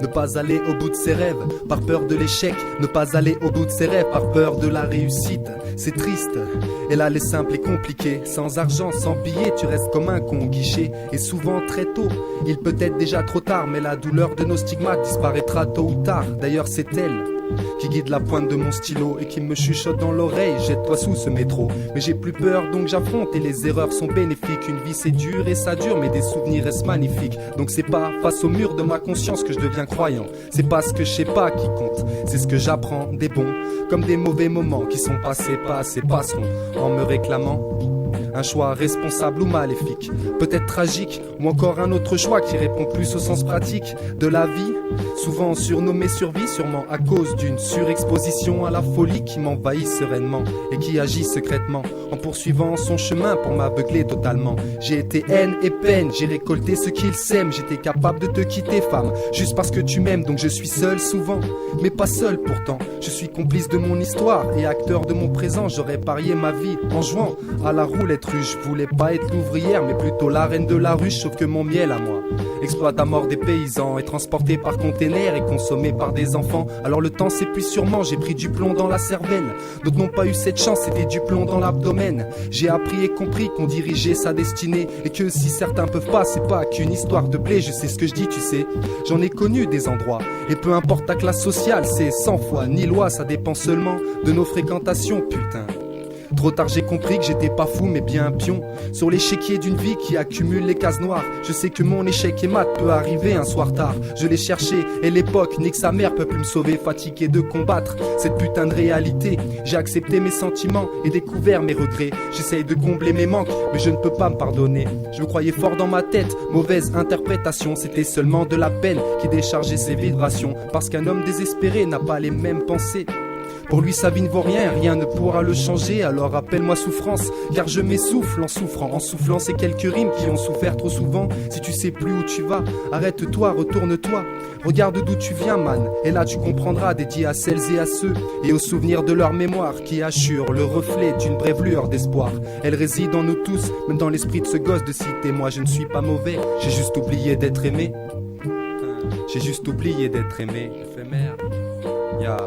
Ne pas aller au bout de ses rêves, par peur de l'échec. Ne pas aller au bout de ses rêves, par peur de la réussite. C'est triste, et là les simples et compliqués. Sans argent, sans billets, tu restes comme un con guichet. Et souvent très tôt, il peut être déjà trop tard. Mais la douleur de nos stigmates disparaîtra tôt ou tard. D'ailleurs c'est elle qui guide la pointe de mon stylo et qui me chuchote dans l'oreille: jette-toi sous ce métro. Mais j'ai plus peur donc j'affronte et les erreurs sont bénéfiques. Une vie c'est dur et ça dure mais des souvenirs restent magnifiques. Donc c'est pas face au mur de ma conscience que je deviens croyant. C'est pas ce que je sais pas qui compte, c'est ce que j'apprends. Des bons comme des mauvais moments qui sont passés, passés, passeront en me réclamant un choix responsable ou maléfique, peut-être tragique, ou encore un autre choix qui répond plus au sens pratique de la vie, souvent surnommé survie, sûrement à cause d'une surexposition à la folie qui m'envahit sereinement et qui agit secrètement en poursuivant son chemin pour m'aveugler totalement. J'ai été haine et peine, j'ai récolté ce qu'ils sèment. J'étais capable de te quitter, femme, juste parce que tu m'aimes. Donc je suis seul souvent, mais pas seul pourtant. Je suis complice de mon histoire et acteur de mon présent. J'aurais parié ma vie en jouant à la roulette russe. Je voulais pas être l'ouvrière mais plutôt la reine de la ruche. Sauf que mon miel à moi exploite à mort des paysans, est transporté par container et consommé par des enfants. Alors le temps s'épuise sûrement, j'ai pris du plomb dans la cervelle. D'autres n'ont pas eu cette chance, c'était du plomb dans l'abdomen. J'ai appris et compris qu'on dirigeait sa destinée et que si certains peuvent pas, c'est pas qu'une histoire de blé. Je sais ce que je dis, tu sais, j'en ai connu des endroits. Et peu importe ta classe sociale, c'est 100 fois ni loi, ça dépend seulement de nos fréquentations, putain. Trop tard j'ai compris que j'étais pas fou mais bien un pion sur l'échiquier d'une vie qui accumule les cases noires. Je sais que mon échec et mat peut arriver un soir tard. Je l'ai cherché et l'époque ni que sa mère peut plus me sauver. Fatigué de combattre cette putain de réalité, j'ai accepté mes sentiments et découvert mes regrets. J'essaye de combler mes manques mais je ne peux pas me pardonner. Je me croyais fort dans ma tête, mauvaise interprétation. C'était seulement de la peine qui déchargeait ses vibrations. Parce qu'un homme désespéré n'a pas les mêmes pensées. Pour lui sa vie ne vaut rien, rien ne pourra le changer. Alors appelle-moi souffrance, car je m'essouffle en souffrant. En soufflant ces quelques rimes qui ont souffert trop souvent. Si tu sais plus où tu vas, arrête-toi, retourne-toi. Regarde d'où tu viens, man, et là tu comprendras. Dédié à celles et à ceux, et aux souvenirs de leur mémoire, qui assurent le reflet d'une brève lueur d'espoir. Elle réside en nous tous, même dans l'esprit de ce gosse de cité. Moi je ne suis pas mauvais, j'ai juste oublié d'être aimé. J'ai juste oublié d'être aimé. Éphémère, ya.